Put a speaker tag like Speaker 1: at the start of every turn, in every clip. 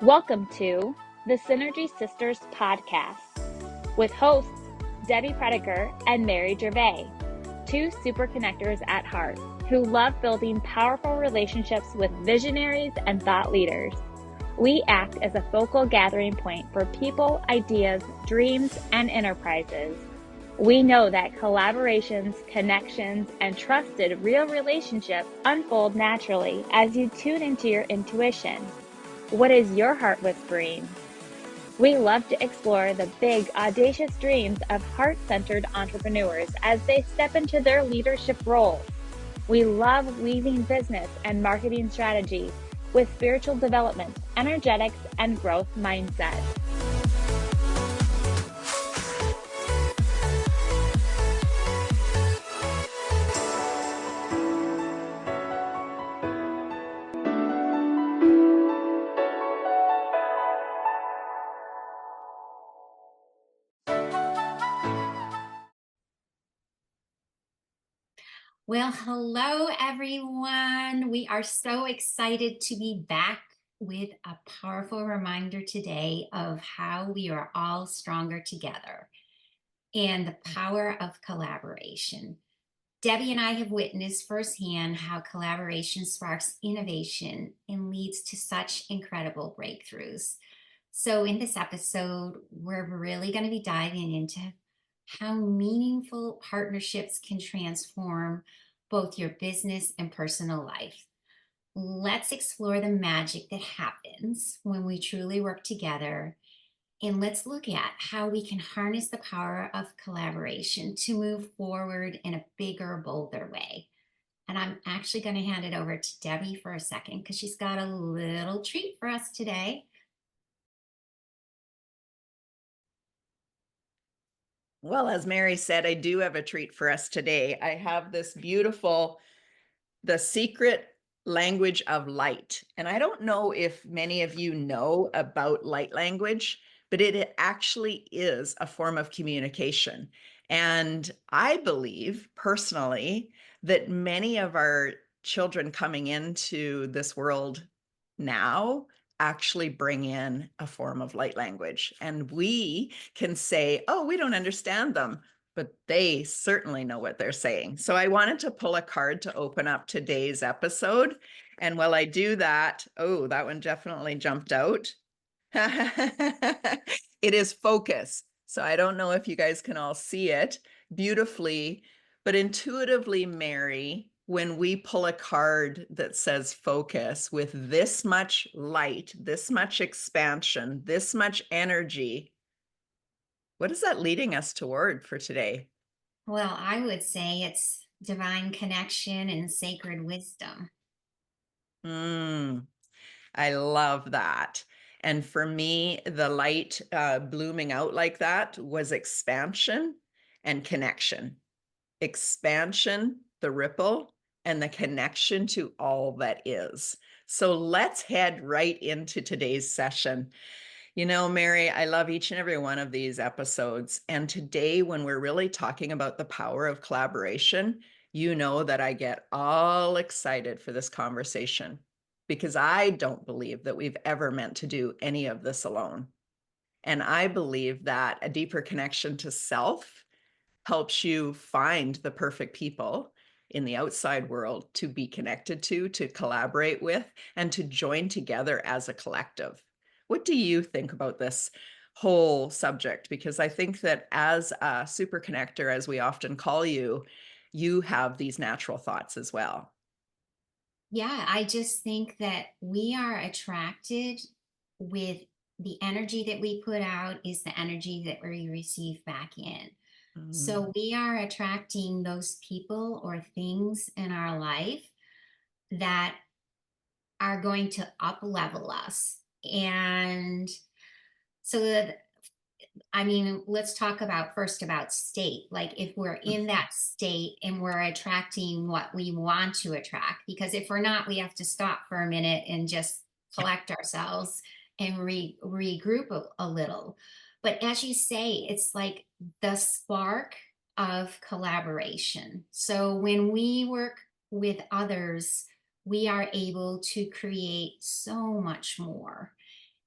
Speaker 1: Welcome to the Synergy Sisters podcast with hosts Debbie Prediger and Mary Gervais, two super connectors at heart who love building powerful relationships with visionaries and thought leaders. We act as a focal gathering point for people, ideas, dreams, and enterprises. We know that collaborations, connections, and trusted real relationships unfold naturally as you tune into your intuition. What is your heart whispering? We love to explore the big, audacious dreams of heart-centered entrepreneurs as they step into their leadership roles. We love weaving business and marketing strategy with spiritual development, energetics, and growth mindset.
Speaker 2: Well, hello, everyone. We are so excited to be back with a powerful reminder today of how we are all stronger together and the power of collaboration. Debbie and I have witnessed firsthand how collaboration sparks innovation and leads to such incredible breakthroughs. So, in this episode, we're really going to be diving into how meaningful partnerships can transform both your business and personal life. Let's explore the magic that happens when we truly work together. And let's look at how we can harness the power of collaboration to move forward in a bigger, bolder way. And I'm actually going to hand it over to Debbie for a second because she's got a little treat for us today.
Speaker 3: Well, as Mary said, I do have a treat for us today. I have this beautiful, The Secret Language of Light. And I don't know if many of you know about light language, but it actually is a form of communication. And I believe personally that many of our children coming into this world now actually bring in a form of light language. And we can say, oh, we don't understand them, but they certainly know what they're saying. So I wanted to pull a card to open up today's episode. And while I do that, oh, that one definitely jumped out. It is focus. So I don't know if you guys can all see it beautifully, but intuitively, Mary, when we pull a card that says focus with this much light, this much expansion, this much energy, what is that leading us toward for today?
Speaker 2: Well, I would say it's divine connection and sacred wisdom.
Speaker 3: I love that. And for me, the light blooming out like that was expansion and connection. Expansion, the ripple, and the connection to all that is. So let's head right into today's session. You know, Mary, I love each and every one of these episodes. And today, when we're really talking about the power of collaboration, you know that I get all excited for this conversation because I don't believe that we've ever meant to do any of this alone. And I believe that a deeper connection to self helps you find the perfect people in the outside world to be connected to collaborate with, and to join together as a collective. What do you think about this whole subject? Because I think that as a super connector, as we often call you, you have these natural thoughts as well.
Speaker 2: Yeah, I just think that we are attracted with the energy that we put out is the energy that we receive back in. So
Speaker 3: Mm.
Speaker 2: we are attracting those people or things in our life that are going to up level us. And so that, I mean, let's talk about first about state. Like if we're in that state and we're attracting what we want to attract, because if we're not, we have to stop for a minute and just collect ourselves and regroup a little. But as you say, it's like the spark of collaboration. So when we work with others, we are able to create so much more.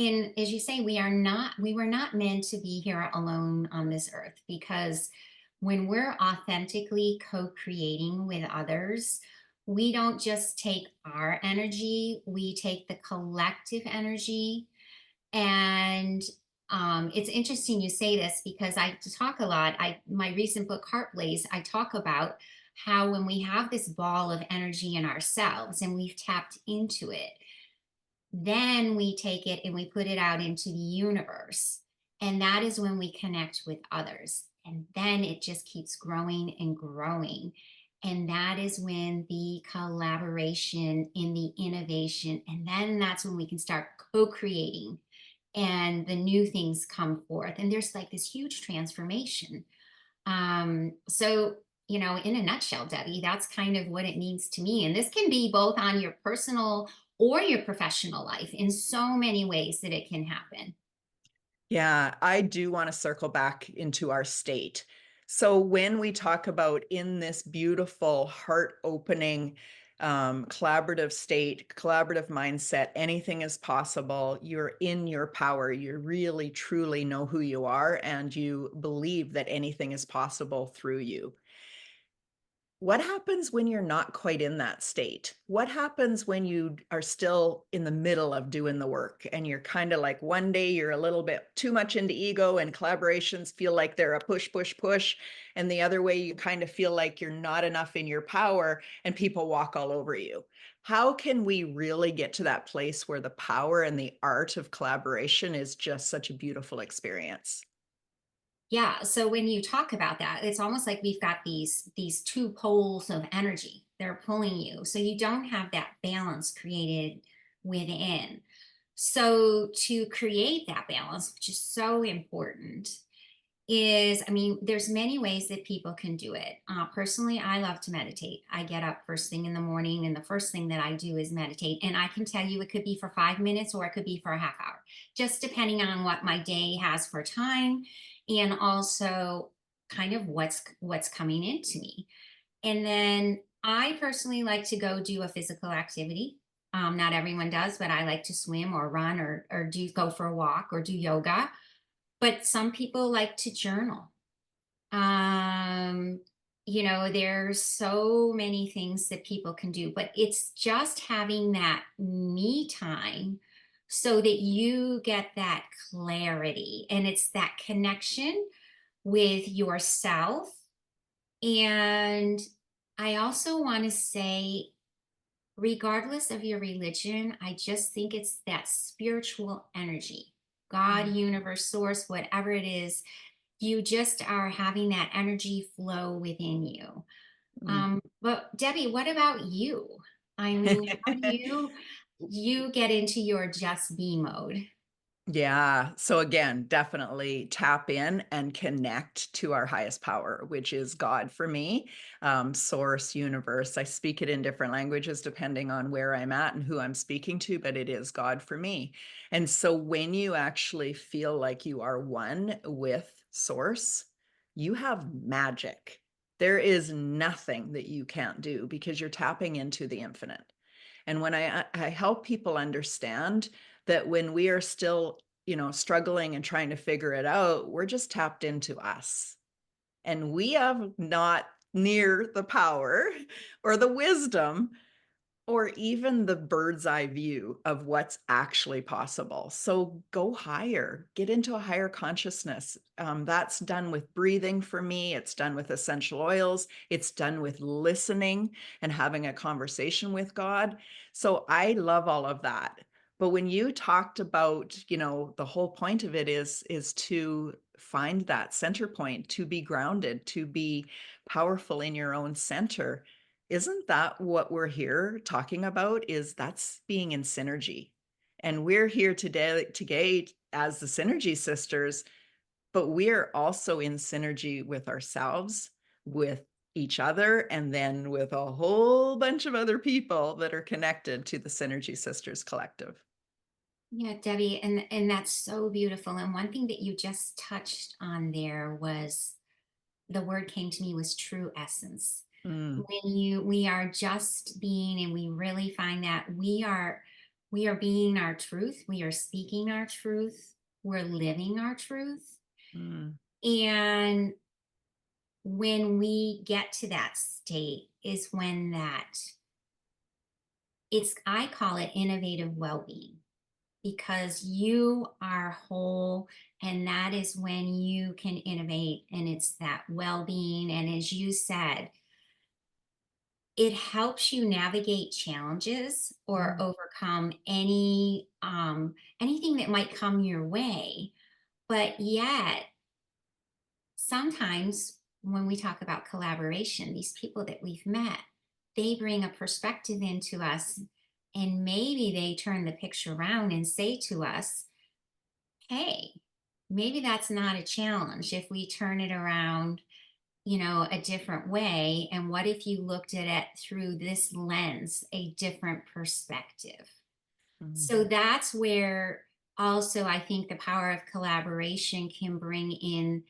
Speaker 2: And as you say, we were not meant to be here alone on this earth, because when we're authentically co-creating with others, we don't just take our energy, we take the collective energy. And it's interesting you say this, because I talk a lot. My recent book, Heart Blaze, I talk about how when we have this ball of energy in ourselves and we've tapped into it, then we take it and we put it out into the universe. And that is when we connect with others. And then it just keeps growing and growing. And that is when the collaboration in the innovation, and then that's when we can start co-creating and the new things come forth. And there's like this huge transformation. So, in a nutshell, Debbie, that's kind of what it means to me. And this can be both on your personal or your professional life, in so many ways that it can happen.
Speaker 3: Yeah, I do want to circle back into our state. So when we talk about in this beautiful heart opening, collaborative state, collaborative mindset, anything is possible. You're in your power. You really, truly know who you are, and you believe that anything is possible through you. What happens when you're not quite in that state? What happens when you are still in the middle of doing the work and you're kind of like one day you're a little bit too much into ego and collaborations feel like they're a push, push, push. And the other way you kind of feel like you're not enough in your power and people walk all over you. How can we really get to that place where the power and the art of collaboration is just such a beautiful experience?
Speaker 2: Yeah. So when you talk about that, it's almost like we've got these two poles of energy. They're pulling you. So you don't have that balance created within. So to create that balance, which is so important, is, I mean, there's many ways that people can do it. Personally, I love to meditate. I get up first thing in the morning, and the first thing that I do is meditate. And I can tell you, it could be for 5 minutes or it could be for a half hour, just depending on what my day has for time, and also kind of what's coming into me. And then I personally like to go do a physical activity. Not everyone does, but I like to swim or run, or do go for a walk or do yoga. But some people like to journal. Um, there's so many things that people can do, but it's just having that me time so that you get that clarity, and it's that connection with yourself. And I also want to say, regardless of your religion, I just think it's that spiritual energy, God,
Speaker 3: Mm.
Speaker 2: universe, source, whatever it is, you just are having that energy flow within you.
Speaker 3: Mm.
Speaker 2: But Debbie, what about you? I mean, how do you get into your just be mode?
Speaker 3: Yeah. So again, definitely tap in and connect to our highest power, which is God for me, source, universe. I speak it in different languages depending on where I'm at and who I'm speaking to, but it is God for me. And so when you actually feel like you are one with source, you have magic. There is nothing that you can't do because you're tapping into the infinite. And when I help people understand that when we are still, struggling and trying to figure it out, we're just tapped into us. And we have not near the power or the wisdom or even the bird's eye view of what's actually possible. So go higher, get into a higher consciousness. That's done with breathing for me. It's done with essential oils. It's done with listening and having a conversation with God. So I love all of that. But when you talked about, the whole point of it is to find that center point, to be grounded, to be powerful in your own center. Isn't that what we're here talking about? Is that's being in synergy. And we're here today as the Synergy Sisters, but we're also in synergy with ourselves, with each other, and then with a whole bunch of other people that are connected to the Synergy Sisters Collective.
Speaker 2: Yeah, Debbie, and that's so beautiful. And one thing that you just touched on there was, the word came to me, was true essence.
Speaker 3: Mm,
Speaker 2: When we are just being, and we really find that we are We are being our truth. We are speaking our truth. We're living our truth.
Speaker 3: Mm,
Speaker 2: And when we get to that state is when I call it innovative well-being, because you are whole, and that is when you can innovate, and it's that well-being. And as you said, it helps you navigate challenges or
Speaker 3: mm,
Speaker 2: overcome anything that might come your way. But yet sometimes when we talk about collaboration, these people that we've met, they bring a perspective into us, and maybe they turn the picture around and say to us, hey, maybe that's not a challenge if we turn it around, a different way. And what if you looked at it through this lens, a different perspective?
Speaker 3: mm,
Speaker 2: So that's where also I think the power of collaboration can bring in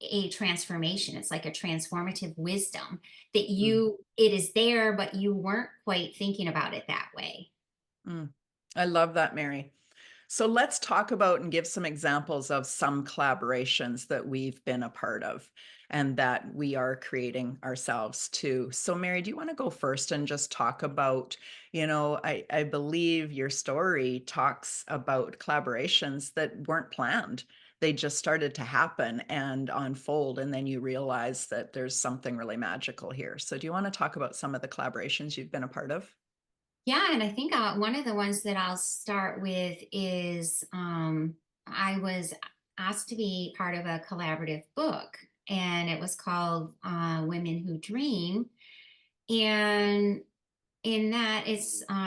Speaker 2: a transformation. It's like a transformative wisdom that
Speaker 3: mm,
Speaker 2: it is there, but you weren't quite thinking about it that way.
Speaker 3: mm. I love that, Mary. So let's talk about and give some examples of some collaborations that we've been a part of and that we are creating ourselves too. So Mary, do you want to go first and just talk about, I believe your story talks about collaborations that weren't planned. They just started to happen and unfold, and then you realize that there's something really magical here. So do you want to talk about some of the collaborations you've been a part of?
Speaker 2: Yeah, and I think one of the ones that I'll start with is I was asked to be part of a collaborative book, and it was called Women Who Dream. And in that,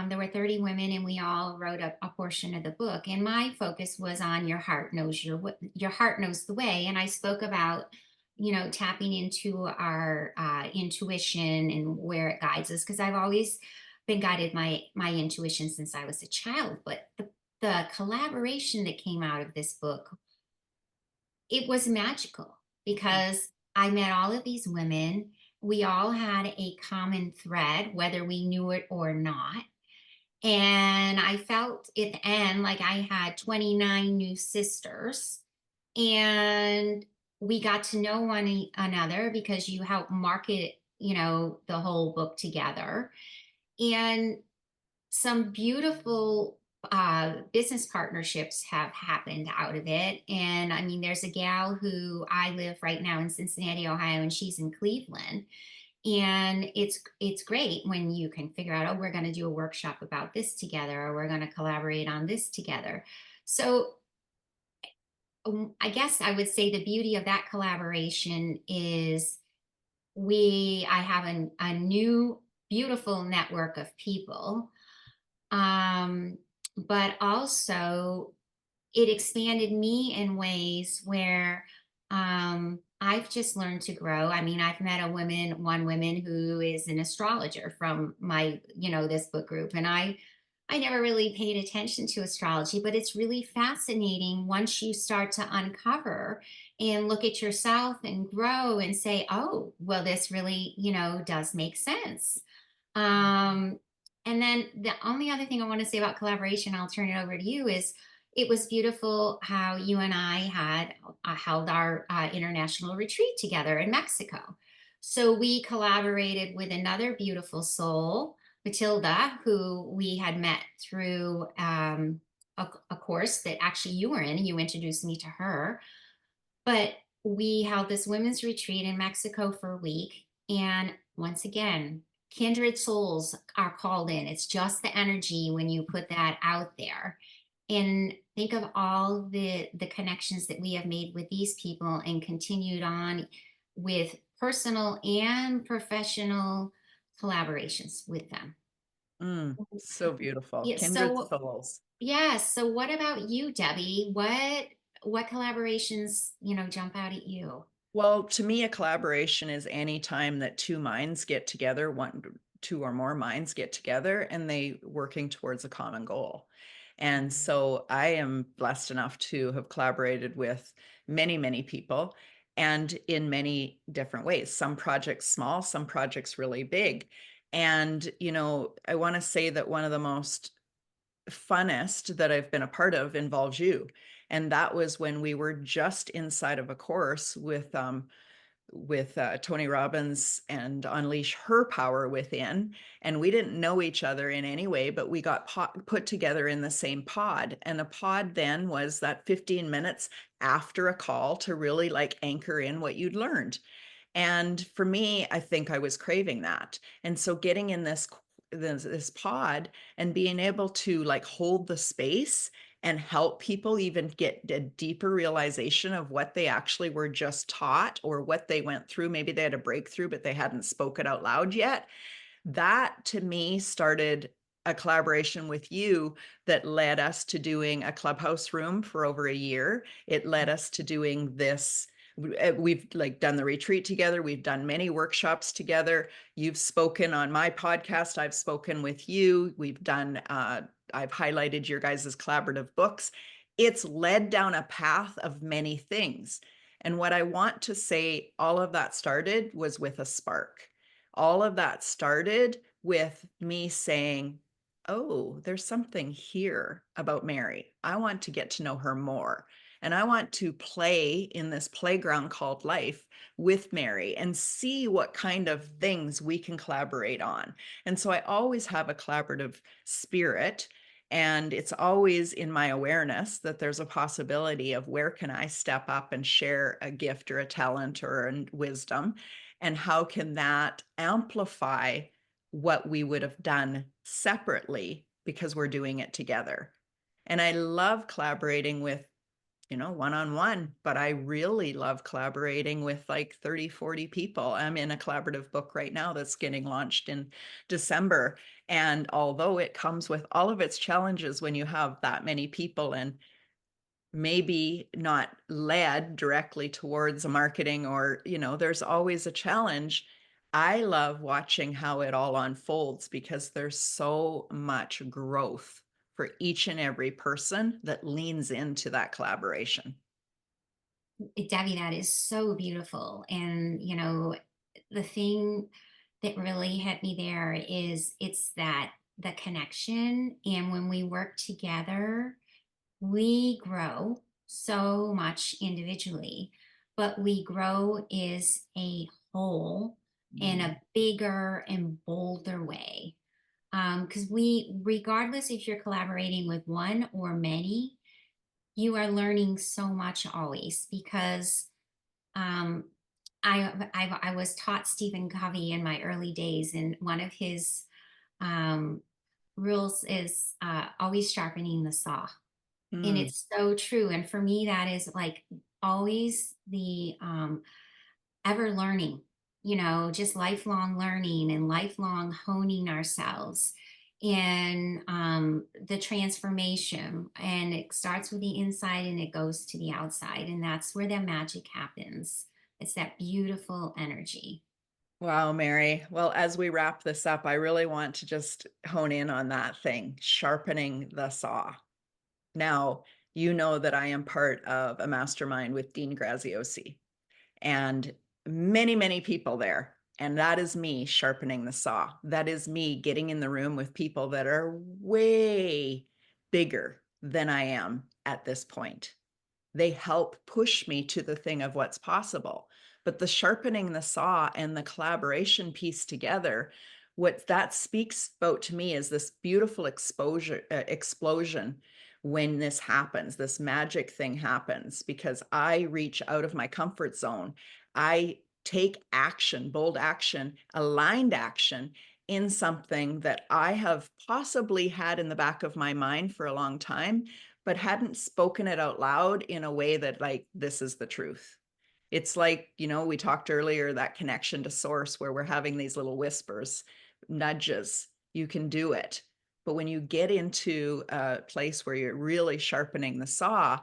Speaker 2: there were 30 women, and we all wrote a portion of the book. And my focus was on your heart knows the way. And I spoke about tapping into our intuition and where it guides us, because I've always been guided my intuition since I was a child. But the collaboration that came out of this book, it was magical, because I met all of these women. We all had a common thread, whether we knew it or not. And I felt at the end like I had 29 new sisters. And we got to know one another because you help market, the whole book together. And some beautiful business partnerships have happened out of it. And I mean, there's a gal who I live right now in Cincinnati, Ohio, and she's in Cleveland. And it's great when you can figure out, oh, we're going to do a workshop about this together, or we're going to collaborate on this together. So I guess I would say the beauty of that collaboration is I have a new beautiful network of people, um, but also it expanded me in ways where I've just learned to grow. I mean, I've met one woman who is an astrologer from this book group, and I never really paid attention to astrology, but it's really fascinating once you start to uncover and look at yourself and grow and say, oh, well, this really, does make sense. Um, and then the only other thing I want to say about collaboration, I'll turn it over to you, is it was beautiful how you and I had held our international retreat together in Mexico. So we collaborated with another beautiful soul, Matilda, who we had met through a course that actually you were in, and you introduced me to her. But we held this women's retreat in Mexico for a week. And once again, kindred souls are called in. It's just the energy when you put that out there. And think of all the connections that we have made with these people and continued on with personal and professional collaborations with them.
Speaker 3: So beautiful.
Speaker 2: Yeah,
Speaker 3: Kindred
Speaker 2: so
Speaker 3: souls.
Speaker 2: yes. So what about you, Debbie? What collaborations, jump out at you?
Speaker 3: Well, to me, a collaboration is any time that two minds get together, two or more minds get together, and they working towards a common goal. And so I am blessed enough to have collaborated with many, many people and in many different ways. Some projects small, some projects really big. And, I want to say that one of the most funnest that I've been a part of involves you. And that was when we were just inside of a course with Tony Robbins and Unleash Her Power Within. And we didn't know each other in any way, but we got put together in the same pod. And a pod then was that 15 minutes after a call to really like anchor in what you'd learned. And for me, I think I was craving that. And so getting in this pod and being able to like hold the space and help people even get a deeper realization of what they actually were just taught or what they went through. Maybe they had a breakthrough, but they hadn't spoken out loud yet. That to me started a collaboration with you that led us to doing a clubhouse room for over a year. It led us to doing this. We've like done the retreat together. We've done many workshops together. You've spoken on my podcast. I've spoken with you. We've done, I've highlighted your guys' collaborative books. It's led down a path of many things. And what I want to say, all of that started was with a spark. All of that started with me saying, oh, there's something here about Mary. I want to get to know her more. And I want to play in this playground called life with Mary and see what kind of things we can collaborate on. And so I always have a collaborative spirit. And it's always in my awareness that there's a possibility of where can I step up and share a gift or a talent or a wisdom, and how can that amplify what we would have done separately because we're doing it together. And I love collaborating with, one-on-one, but I really love collaborating with like 30, 40 people. I'm in a collaborative book right now that's getting launched in December. And although it comes with all of its challenges when you have that many people and maybe not led directly towards marketing or, there's always a challenge. I love watching how it all unfolds because there's so much growth for each and every person that leans into that collaboration.
Speaker 2: Debbie, that is so beautiful. And, the thing that really hit me there is it's that the connection. And when we work together, we grow so much individually, but we grow as a whole in a bigger and bolder way. Because regardless if you're collaborating with one or many, you are learning so much always because um, I was taught Stephen Covey in my early days, and one of his um, rules is always sharpening the saw. And it's so true. And for me, that is like always the ever learning, just lifelong learning and lifelong honing ourselves and the transformation. And it starts with the inside and it goes to the outside. And that's where the magic happens. It's that beautiful energy.
Speaker 3: Wow, Mary. Well, as we wrap this up, I really want to just hone in on that thing, sharpening the saw. Now, you know that I am part of a mastermind with Dean Graziosi and many, many people there. And that is me sharpening the saw. That is me getting in the room with people that are way bigger than I am at this point. They help push me to the thing of what's possible. But the sharpening the saw and the collaboration piece together, what that speaks about to me is this beautiful explosion when this happens, this magic thing happens, because I reach out of my comfort zone. I take action, bold action, aligned action in something that I have possibly had in the back of my mind for a long time, but hadn't spoken it out loud in a way that like, this is the truth. It's like, we talked earlier, that connection to source where we're having these little whispers, nudges, you can do it. But when you get into a place where you're really sharpening the saw,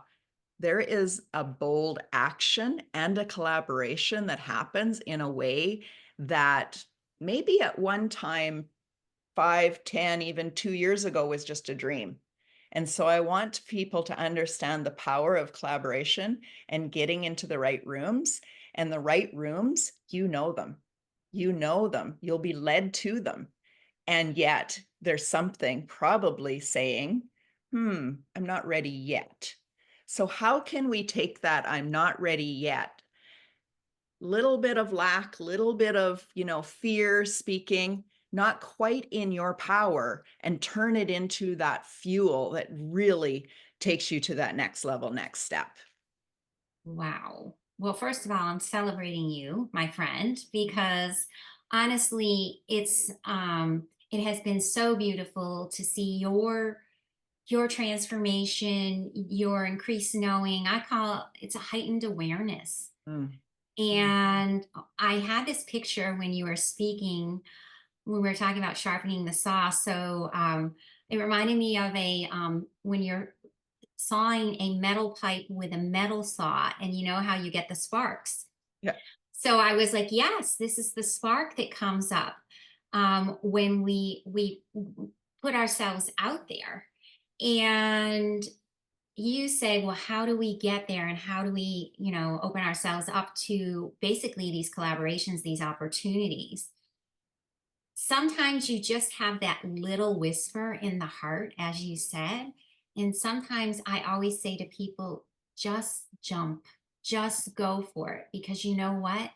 Speaker 3: there is a bold action and a collaboration that happens in a way that maybe at one time, 5, 10, even 2 years ago was just a dream. And so I want people to understand the power of collaboration and getting into the right rooms. And the right rooms, you know them. You know them. You'll be led to them. And yet there's something probably saying, I'm not ready yet. So how can we take that I'm not ready yet, little bit of lack, little bit of, fear speaking, not quite in your power, and turn it into that fuel that really takes you to that next level, next step?
Speaker 2: Wow. Well, first of all, I'm celebrating you, my friend, because honestly, it has been so beautiful to see your transformation, your increased knowing. I call it's a heightened awareness.
Speaker 3: Mm.
Speaker 2: And I had this picture when you were speaking, when we were talking about sharpening the saw. So it reminded me of a when you're sawing a metal pipe with a metal saw, and you know how you get the sparks.
Speaker 3: Yeah.
Speaker 2: So I was like, yes, this is the spark that comes up when we put ourselves out there. And you say, well, how do we get there, and how do we, open ourselves up to basically these collaborations, these opportunities? Sometimes you just have that little whisper in the heart, as you said. And sometimes I always say to people, just jump, just go for it. Because you know what?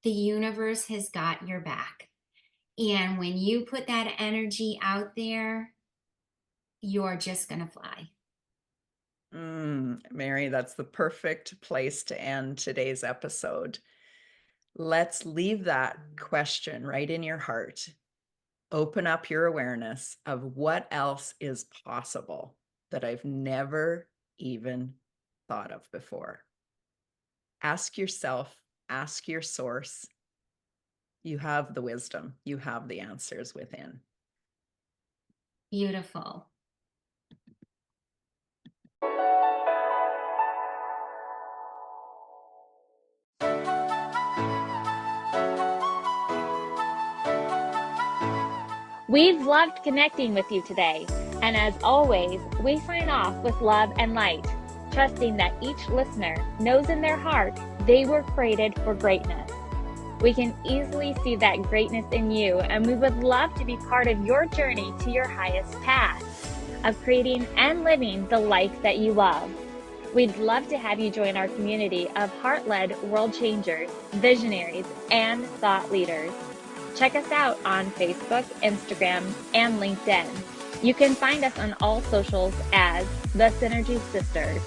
Speaker 2: The universe has got your back. And when you put that energy out there, you're just going to fly.
Speaker 3: Mary, that's the perfect place to end today's episode. Let's leave that question right in your heart. Open up your awareness of what else is possible that I've never even thought of before. Ask yourself, ask your source. You have the wisdom, you have the answers within.
Speaker 2: Beautiful.
Speaker 1: We've loved connecting with you today. And as always, we sign off with love and light, trusting that each listener knows in their heart they were created for greatness. We can easily see that greatness in you, and we would love to be part of your journey to your highest path of creating and living the life that you love. We'd love to have you join our community of heart-led world changers, visionaries, and thought leaders. Check us out on Facebook, Instagram, and LinkedIn. You can find us on all socials as The Synergy Sisters.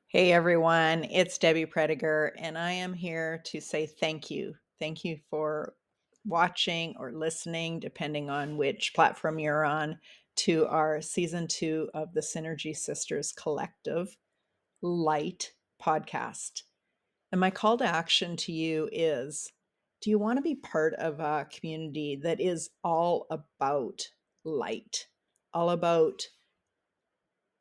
Speaker 3: Hey everyone, it's Debbie Prediger, and I am here to say thank you. Thank you for watching or listening, depending on which platform you're on, to our season 2 of the Synergy Sisters Collective Light podcast. And my call to action to you is, do you want to be part of a community that is all about light, all about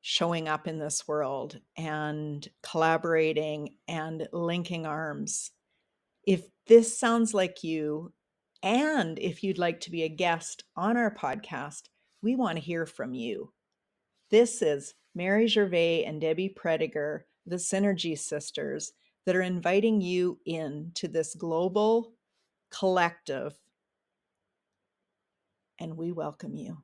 Speaker 3: showing up in this world and collaborating and linking arms? If this sounds like you, and if you'd like to be a guest on our podcast, we want to hear from you. This is Mary Gervais and Debbie Prediger, the Synergy Sisters, that are inviting you into this global collective, and we welcome you.